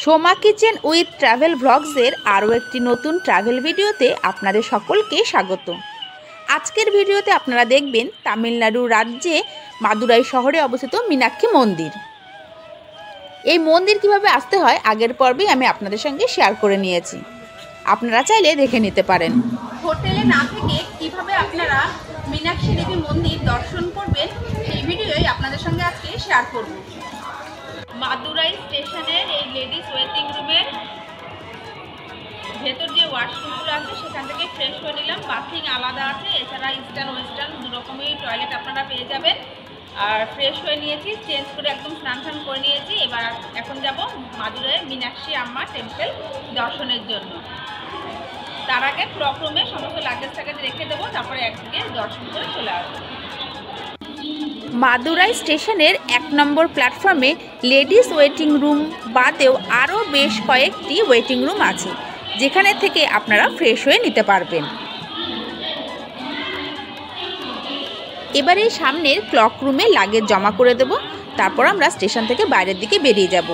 Soma kitchen with travel ব্লগসের আরও একটি নতুন ট্রাভেল ভিডিওতে আপনাদের সকলকে স্বাগত। আজকের ভিডিওতে আপনারা দেখবেন তামিলনাড়ু রাজ্যে মাদুরাই শহরে অবস্থিত মীনাক্ষী মন্দির। এই মন্দির কিভাবে আসতে হয় আগের পর্বেই আমি আপনাদের সঙ্গে শেয়ার করে নিয়েছি, আপনারা চাইলে দেখে নিতে পারেন। হোটেলে না থেকে কিভাবে আপনারা মীনাক্ষী দেবী মন্দির দর্শন করবেন সেই ভিডিওই আপনাদের সঙ্গে আজকে শেয়ার করব। মাদুরাই স্টেশনের এই লেডিস ওয়েটিং রুমের ভেতর যে ওয়াশরুমগুলো আছে সেখান থেকে ফ্রেশ হয়ে নিলাম। বাথিং আলাদা আছে, এছাড়া ইস্টার্ন ওয়েস্টার্ন দু রকমই টয়লেট আপনারা পেয়ে যাবেন। আর ফ্রেশ হয়ে নিয়েছি, চেঞ্জ করে একদম স্নান টান করে নিয়েছি। এবার এখন যাব মাদুরাইয়ের মীনাক্ষী আম্মা টেম্পল দর্শনের জন্য। তার আগে ক্লক রুমে সমস্ত লাগেজ টাগেজ রেখে দেবো, তারপরে একদিকে দর্শন করে চলে আসবো। মাদুরাই স্টেশনের 1 নম্বর প্ল্যাটফর্মে লেডিস ওয়েটিং রুম বাদেও আরও বেশ কয়েকটি ওয়েটিং রুম আছে, যেখানে থেকে আপনারা ফ্রেশ হয়ে নিতে পারবেন। এবারে সামনের ক্লক রুমে লাগেজ জমা করে দেব, তারপর আমরা স্টেশন থেকে বাইরের দিকে বেরিয়ে যাব।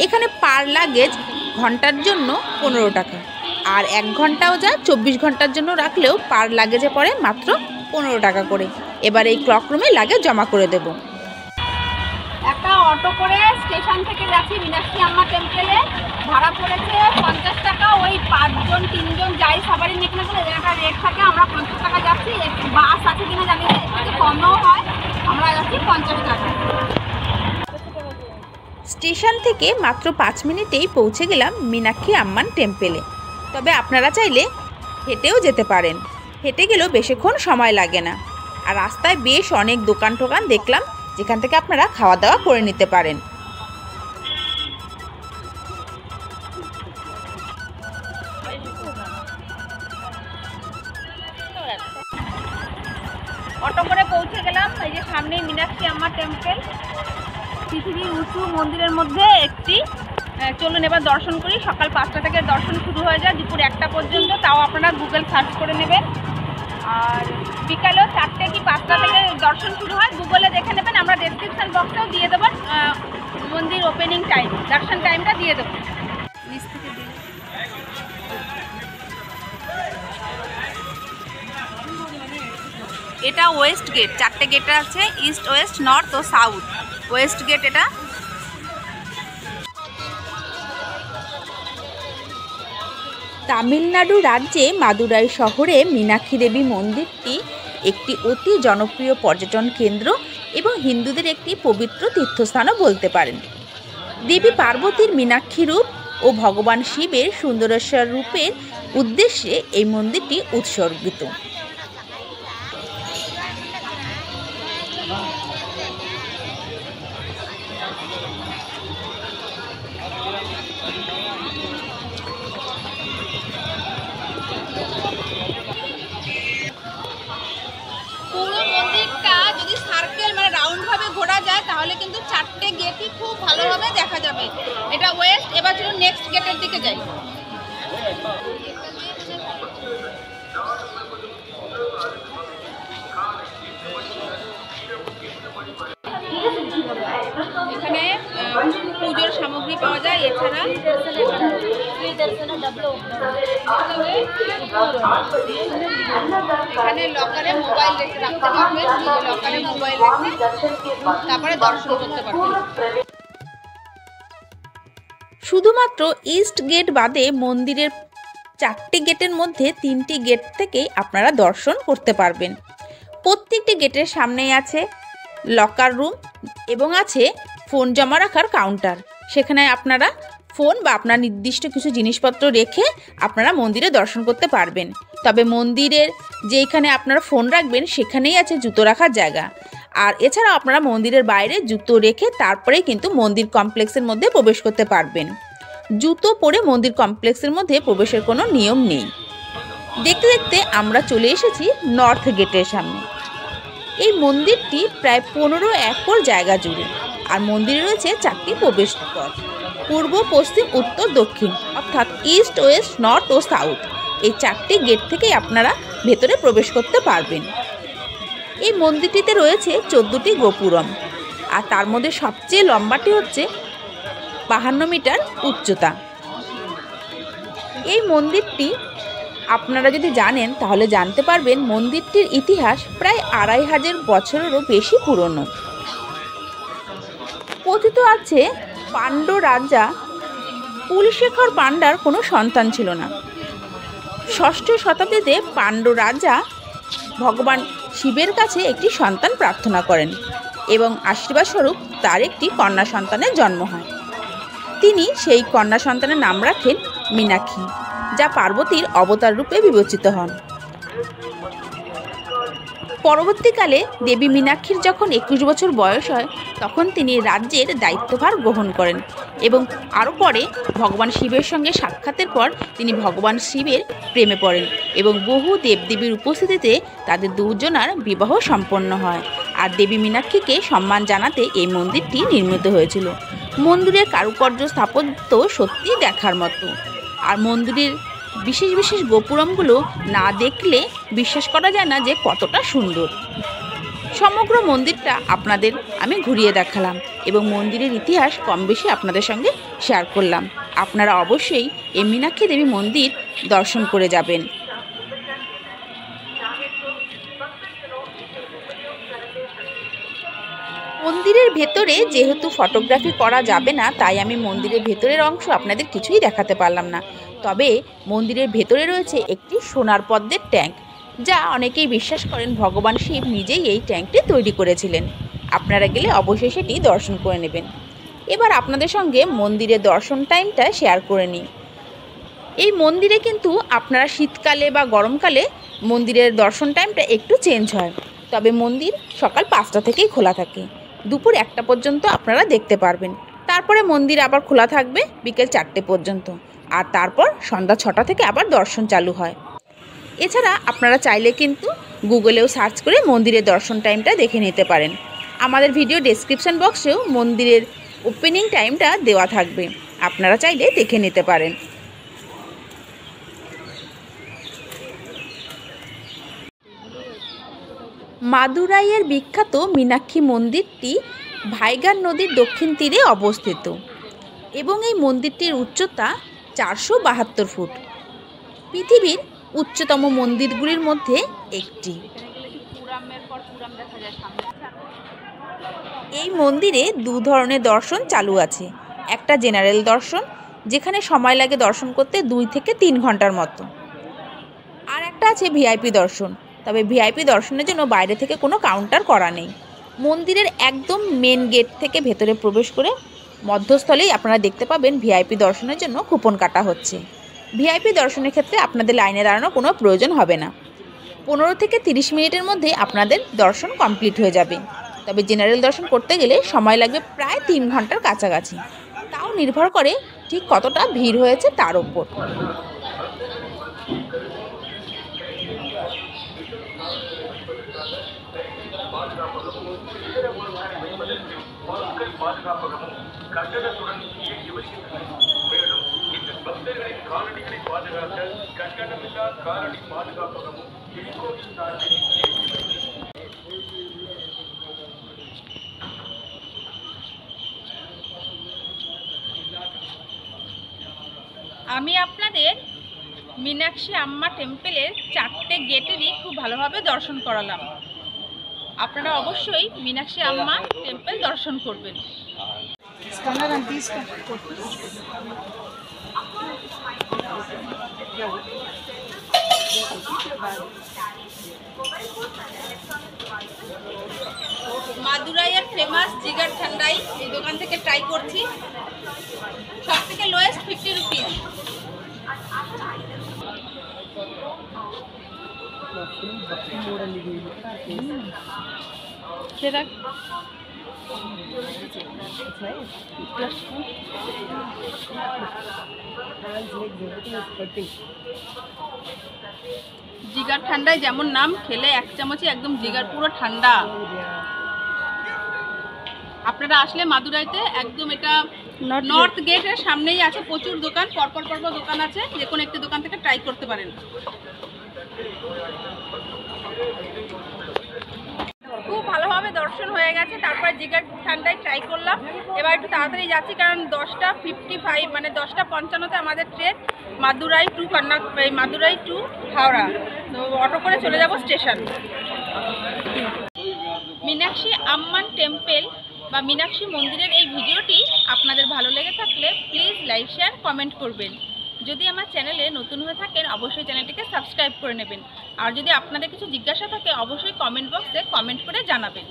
এখানে পার লাগেজ ঘন্টার জন্য 15 টাকা, আর 1 ঘন্টাও যা 24 ঘন্টার জন্য রাখলেও পার লাগেজে পড়ে মাত্র 15 টাকা করে। এবার এই ক্লক রুমে লাগেজ জমা করে দেব। একটা অটো করে স্টেশন থেকে যাচ্ছি মীনাক্ষী আম্মা টেম্পলে, ভাড়া পড়েছে 50 টাকা। ওই 5 জন 3 জন যাই সবারই নিকলে একটা রেট থাকে। আমরা 50 টাকা যাচ্ছি, বাস আছে কিনা জানি না, একটু কমও হয়। আমরা যাচ্ছি 50 টাকা। স্টেশন থেকে মাত্র 5 মিনিটেই পৌঁছে গেলাম মীনাক্ষী আম্মান টেম্পলে। তবে আপনারা চাইলে হেঁটেও যেতে পারেন, হেঁটে গেলেও বেশিক্ষণ সময় লাগে না। আর রাস্তায় বেশ অনেক দোকান টোকান দেখলাম, যেখান থেকে আপনারা খাওয়া দাওয়া করে নিতে পারেন। অটো করে পৌঁছে গেলাম এই যে সামনে মীনাক্ষী আম্মা টেম্পল, পৃথিবীর উঁচু মন্দিরের মধ্যে একটি। চলুন এবার দর্শন করি। সকাল 5টা থেকে দর্শন শুরু হয়ে যায় দুপুর 1টা পর্যন্ত, তাও আপনারা গুগল সার্চ করে নেবেন। আর বিকালেও 4টে কি 5টা থেকে দর্শন শুরু হয়, গুগলে দেখে নেবেন। আমরা ডেসক্রিপশন বক্সেও দিয়ে দেবো মন্দির ওপেনিং টাইম, দর্শন টাইমটা দিয়ে দেবো। এটা ওয়েস্ট গেট, 4টে গেট আছে, ইস্ট ওয়েস্ট নর্থ ও সাউথ। ওয়েস্ট গেট এটা। তামিলনাড়ু রাজ্যে মাদুরাই শহরে মীনাক্ষী দেবী মন্দিরটি একটি অতি জনপ্রিয় পর্যটন কেন্দ্র এবং হিন্দুদের একটি পবিত্র তীর্থস্থানও বলতে পারেন। দেবী পার্বতীর মীনাক্ষী রূপ ও ভগবান শিবের সুন্দরেশ্বর রূপের উদ্দেশ্যে এই মন্দিরটি উৎসর্গিত। তাহলে কিন্তু 4টে গেটই খুব ভালোভাবে দেখা যাবে। এটা ওয়েস্ট। এবার চলুন নেক্সট গেটের দিকে যাই। এখানে পুজোর সামগ্রী পাওয়া যায়, এছাড়া এখানে লকারে মোবাইল রেখে রাখতে পারবেন, লকারে মোবাইল রেখে তারপরে দর্শন করতে পারবেন। শুধুমাত্র ইস্ট গেট বাদে মন্দিরের 4টে গেটের মধ্যে 3টি গেট থেকেই আপনারা দর্শন করতে পারবেন। প্রত্যেকটি গেটের সামনেই আছে লকার রুম এবং আছে ফোন জমা রাখার কাউন্টার। সেখানে আপনারা ফোন বা আপনার নির্দিষ্ট কিছু জিনিসপত্র রেখে আপনারা মন্দিরে দর্শন করতে পারবেন। তবে মন্দিরের যেখানে আপনারা ফোন রাখবেন সেখানেই আছে জুতো রাখার জায়গা। আর এছাড়াও আপনারা মন্দিরের বাইরে জুতো রেখে তারপরেই কিন্তু মন্দির কমপ্লেক্সের মধ্যে প্রবেশ করতে পারবেন। জুতো পরে মন্দির কমপ্লেক্সের মধ্যে প্রবেশের কোনো নিয়ম নেই। দেখতে দেখতে আমরা চলে এসেছি নর্থ গেটের সামনে। এই মন্দিরটি প্রায় 15 একর জায়গা জুড়ে, আর মন্দিরে রয়েছে 4টি প্রবেশ পথ, পূর্ব, পশ্চিম, উত্তর, দক্ষিণ, অর্থাৎ ইস্ট, ওয়েস্ট, নর্থ ও সাউথ। এই 4টি গেট থেকেই আপনারা ভেতরে প্রবেশ করতে পারবেন। এই মন্দিরটিতে রয়েছে 14টি গোপুরম, আর তার মধ্যে সবচেয়ে লম্বাটি হচ্ছে 52 মিটার উচ্চতা। এই মন্দিরটি আপনারা যদি জানেন তাহলে জানতে পারবেন মন্দিরটির ইতিহাস প্রায় 2500 বছরেরও বেশি পুরনো। কথিত আছে পাণ্ড্য রাজা কুলশেখর পাণ্ডার কোনো সন্তান ছিল না। ষষ্ঠ শতাব্দীতে পাণ্ড্য রাজা ভগবান শিবের কাছে একটি সন্তান প্রার্থনা করেন এবং আশীর্বাদ স্বরূপ তার একটি কন্যা সন্তানের জন্ম হয়। তিনি সেই কন্যা সন্তানের নাম রাখেন মীনাক্ষী, যা পার্বতীর অবতার রূপে বিবেচিত হন। পরবর্তীকালে দেবী মীনাক্ষীর যখন 21 বছর বয়স হয় তখন তিনি রাজ্যের দায়িত্বভার গ্রহণ করেন এবং আরও পরে ভগবান শিবের সঙ্গে সাক্ষাতের পর তিনি ভগবান শিবের প্রেমে পড়েন এবং বহু দেবদেবীর উপস্থিতিতে তাদের দুজনার বিবাহ সম্পন্ন হয়। আর দেবী মীনাক্ষীকে সম্মান জানাতে এই মন্দিরটি নির্মিত হয়েছিল। মন্দিরের কারুকার্য স্থাপত্য সত্যি দেখার মতো, আর মন্দিরের বিশেষ বিশেষ গোপুরমগুলো না দেখলে বিশ্বাস করা যায় না যে কতটা সুন্দর। সমগ্র মন্দিরটা আপনাদের আমি ঘুরিয়ে দেখালাম এবং মন্দিরের ইতিহাস কম বেশি আপনাদের সঙ্গে শেয়ার করলাম। আপনারা অবশ্যই এই মীনাক্ষী দেবী মন্দির দর্শন করে যাবেন। মন্দিরের ভেতরে যেহেতু ফটোগ্রাফি করা যাবে না, তাই আমি মন্দিরের ভেতরের অংশ আপনাদের কিছুই দেখাতে পারলাম না। তবে মন্দিরের ভেতরে রয়েছে একটি সোনার পদ্মের ট্যাঙ্ক, যা অনেকেই বিশ্বাস করেন ভগবান শিব নিজেই এই ট্যাঙ্কটি তৈরি করেছিলেন। আপনারা গেলে অবশ্যই সেটি দর্শন করে নেবেন। এবার আপনাদের সঙ্গে মন্দিরের দর্শন টাইমটা শেয়ার করে নিই। এই মন্দিরে কিন্তু আপনারা শীতকালে বা গরমকালে মন্দিরের দর্শন টাইমটা একটু চেঞ্জ হয়। তবে মন্দির সকাল 5টা থেকেই খোলা থাকে, দুপুর 1টা পর্যন্ত আপনারা দেখতে পারবেন। তারপরে মন্দির আবার খোলা থাকবে বিকেল 4টে পর্যন্ত, আর তারপর সন্ধ্যা 6টা থেকে আবার দর্শন চালু হয়। এছাড়া আপনারা চাইলে কিন্তু গুগলেও সার্চ করে মন্দিরের দর্শন টাইমটা দেখে নিতে পারেন। আমাদের ভিডিও ডেসক্রিপশন বক্সেও মন্দিরের ওপেনিং টাইমটা দেওয়া থাকবে, আপনারা চাইলে দেখে নিতে পারেন। মাদুরাইয়ের বিখ্যাত মীনাক্ষী মন্দিরটি ভাইগার নদীর দক্ষিণ তীরে অবস্থিত এবং এই মন্দিরটির উচ্চতা 472 ফুট। পৃথিবীর উচ্চতম মন্দিরগুলির মধ্যে একটি। এই মন্দিরে 2 ধরনের দর্শন চালু আছে। একটা জেনারেল দর্শন, যেখানে সময় লাগে দর্শন করতে 2 থেকে 3 ঘন্টার মতো, আর একটা আছে ভিআইপি দর্শন। তবে ভিআইপি দর্শনের জন্য বাইরে থেকে কোনো কাউন্টার করা নেই। মন্দিরের একদম মেন গেট থেকে ভেতরে প্রবেশ করে মধ্যস্থলেই আপনারা দেখতে পাবেন ভিআইপি দর্শনের জন্য কুপন কাটা হচ্ছে। ভিআইপি দর্শনের ক্ষেত্রে আপনাদের লাইনে দাঁড়ানোর কোনো প্রয়োজন হবে না। 15 থেকে 30 মিনিটের মধ্যে আপনাদের দর্শন কমপ্লিট হয়ে যাবে। তবে জেনারেল দর্শন করতে গেলে সময় লাগবে প্রায় 3 ঘন্টার কাছাকাছি। তাও নির্ভর করে ঠিক কতটা ভিড় হয়েছে তার উপর। আমি আপনাদের মীনাক্ষী আম্মা টেম্পেলের 4টে গেটেরই খুব ভালোভাবে দর্শন করালাম। আপনারা অবশ্যই মীনাক্ষী আম্মা টেম্পল দর্শন করবেন। মাদুরাইয়ের ফেমাস জিগার ঠান্ডাই এই দোকান থেকে ট্রাই করছি। সব থেকে লোয়েস্ট 50 রুপিস। সেটা জিগার ঠান্ডায় যেমন নাম, খেলে 1 চামচে একদম জিগার পুরো ঠান্ডা। আপনারা আসলে মাদুরাইতে একদম এটা নর্থ গেটের সামনেই আছে, প্রচুর দোকান, পরপর দোকান আছে, যে কোনো একটি দোকান থেকে ট্রাই করতে পারেন। খুব ভালোভাবে দর্শন হয়ে গেছে, তারপরে জিগার ঠান্ডায় ট্রাই করলাম। এবার একটু তাড়াতাড়ি যাচ্ছি, কারণ 10:55 মানে 10:55-তে আমাদের ট্রেন মাদুরাই টু হাওড়া। তো অটো করে চলে যাব স্টেশন। মীনাক্ষী আম্মান টেম্পল বা মীনাক্ষী মন্দিরের এই ভিডিওটি আপনাদের ভালো লেগে থাকলে প্লিজ লাইক, শেয়ার, কমেন্ট করবেন। যদি আমার চ্যানেলে নতুন হয়ে থাকেন অবশ্যই চ্যানেলটিকে সাবস্ক্রাইব করে নেবেন। আর যদি আপনাদের কিছু জিজ্ঞাসা থাকে অবশ্যই কমেন্ট বক্সে কমেন্ট করে জানাবেন।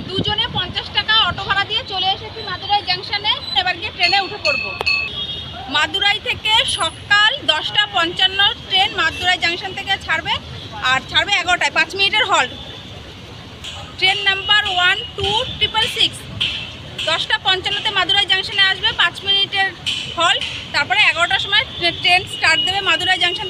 দুজনে 50 টাকা অটো ভাড়া দিয়ে চলে এসেছি মাদুরাই জাংশনে। এবার গিয়ে ট্রেনে উঠে পড়বো। মাদুরাই থেকে সকাল 10:55 ট্রেন মাদুরাই জাংশন থেকে ছাড়বে, আর ছাড়বে 11টায়, 5 মিনিটের হল্ট। ট্রেন নাম্বার 12666 10:55-তে মাদুরাই জাংশনে আসবে, 5 মিনিটের হল্ট। তারপরে 11টার সময় ট্রেন স্টার্ট দেবে মাদুরাই জাংশন থেকে।